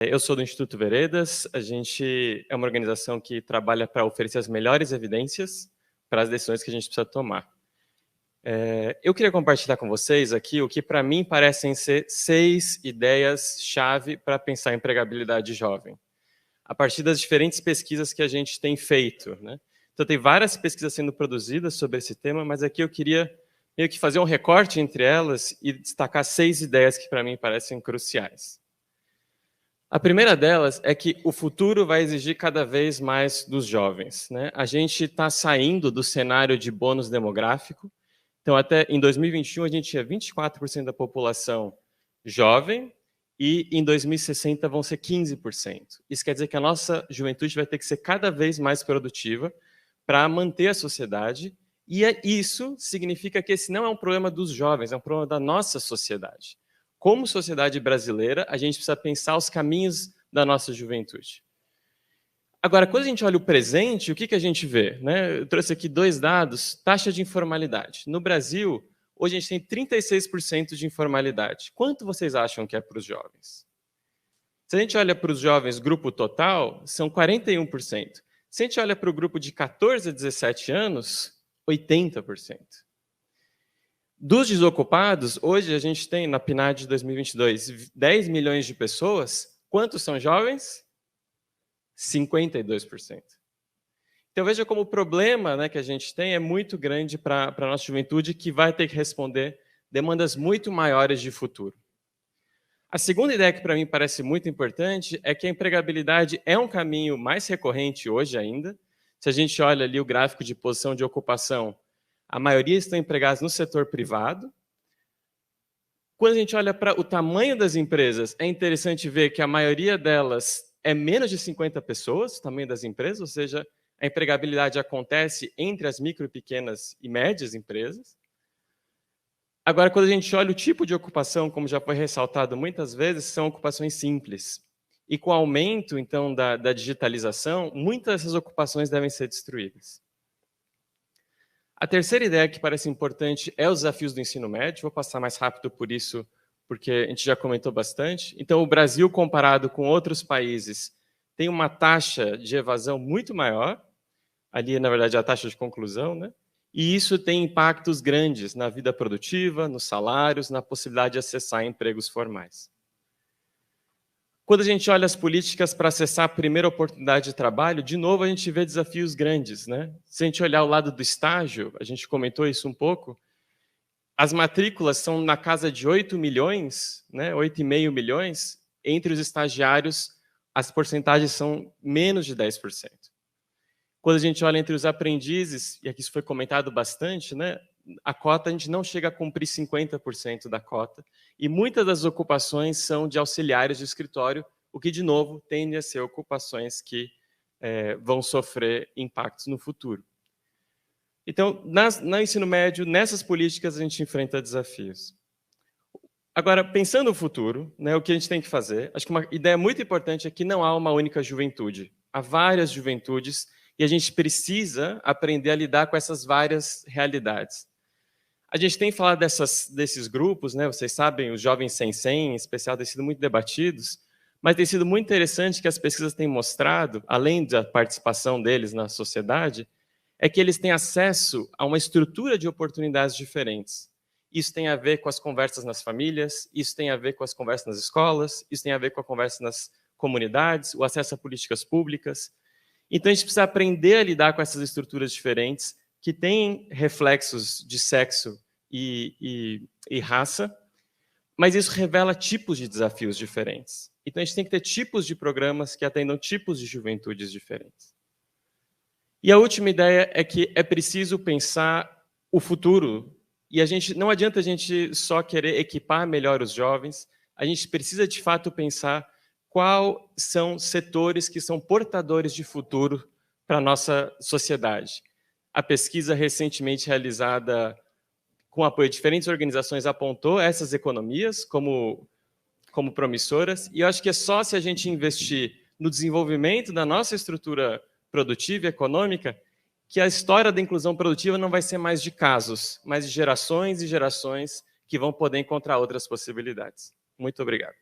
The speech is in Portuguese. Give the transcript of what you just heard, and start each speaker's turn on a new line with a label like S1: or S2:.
S1: Eu sou do Instituto Veredas, a gente é uma organização que trabalha para oferecer as melhores evidências para as decisões que a gente precisa tomar. Eu queria compartilhar com vocês aqui o que para mim parecem ser 6 ideias-chave para pensar em empregabilidade jovem, a partir das diferentes pesquisas que a gente tem feito, né? Então tem várias pesquisas sendo produzidas sobre esse tema, mas aqui eu queria meio que fazer um recorte entre elas e destacar 6 ideias que para mim parecem cruciais. A primeira delas é que o futuro vai exigir cada vez mais dos jovens, né? A gente está saindo do cenário de bônus demográfico. Então, até em 2021, a gente tinha 24% da população jovem e em 2060 vão ser 15%. Isso quer dizer que a nossa juventude vai ter que ser cada vez mais produtiva para manter a sociedade, e isso significa que esse não é um problema dos jovens, é um problema da nossa sociedade. Como sociedade brasileira, a gente precisa pensar os caminhos da nossa juventude. Agora, quando a gente olha o presente, o que a gente vê? Né? Eu trouxe aqui 2 dados, taxa de informalidade. No Brasil, hoje a gente tem 36% de informalidade. Quanto vocês acham que é para os jovens? Se a gente olha para os jovens, grupo total, são 41%. Se a gente olha para o grupo de 14 a 17 anos, 80%. Dos desocupados, hoje a gente tem, na PNAD de 2022, 10 milhões de pessoas. Quantos são jovens? 52%. Então veja como o problema, né, que a gente tem é muito grande para a nossa juventude, que vai ter que responder demandas muito maiores de futuro. A segunda ideia que para mim parece muito importante é que a empregabilidade é um caminho mais recorrente hoje ainda. Se a gente olha ali o gráfico de posição de ocupação, a maioria estão empregados no setor privado. Quando a gente olha para o tamanho das empresas, é interessante ver que a maioria delas é menos de 50 pessoas, o tamanho das empresas, ou seja, a empregabilidade acontece entre as micro, pequenas e médias empresas. Agora, quando a gente olha o tipo de ocupação, como já foi ressaltado muitas vezes, são ocupações simples. E com o aumento, então, da digitalização, muitas dessas ocupações devem ser destruídas. A terceira ideia que parece importante é os desafios do ensino médio. Vou passar mais rápido por isso, porque a gente já comentou bastante. Então, o Brasil, comparado com outros países, tem uma taxa de evasão muito maior. Ali, na verdade, é a taxa de conclusão, né? E isso tem impactos grandes na vida produtiva, nos salários, na possibilidade de acessar empregos formais. Quando a gente olha as políticas para acessar a primeira oportunidade de trabalho, de novo a gente vê desafios grandes, né? Se a gente olhar o lado do estágio, a gente comentou isso um pouco, as matrículas são na casa de 8 milhões, né? 8,5 milhões, entre os estagiários as porcentagens são menos de 10%. Quando a gente olha entre os aprendizes, e aqui isso foi comentado bastante, né? A cota, a gente não chega a cumprir 50% da cota, e muitas das ocupações são de auxiliares de escritório, o que, de novo, tende a ser ocupações que vão sofrer impactos no futuro. Então, no ensino médio, nessas políticas, a gente enfrenta desafios. Agora, pensando no futuro, né, o que a gente tem que fazer, acho que uma ideia muito importante é que não há uma única juventude. Há várias juventudes, e a gente precisa aprender a lidar com essas várias realidades. A gente tem falado desses grupos, né? Vocês sabem, os jovens sem 100, em especial, têm sido muito debatidos, mas tem sido muito interessante que as pesquisas têm mostrado, além da participação deles na sociedade, é que eles têm acesso a uma estrutura de oportunidades diferentes. Isso tem a ver com as conversas nas famílias, isso tem a ver com as conversas nas escolas, isso tem a ver com a conversa nas comunidades, o acesso a políticas públicas. Então, a gente precisa aprender a lidar com essas estruturas diferentes, que têm reflexos de sexo e raça, mas isso revela tipos de desafios diferentes. Então, a gente tem que ter tipos de programas que atendam tipos de juventudes diferentes. E a última ideia é que é preciso pensar o futuro, e não adianta a gente só querer equipar melhor os jovens, a gente precisa, de fato, pensar quais são setores que são portadores de futuro para a nossa sociedade. A pesquisa recentemente realizada com apoio de diferentes organizações apontou essas economias como promissoras, e eu acho que é só se a gente investir no desenvolvimento da nossa estrutura produtiva e econômica que a história da inclusão produtiva não vai ser mais de casos, mas de gerações e gerações que vão poder encontrar outras possibilidades. Muito obrigado.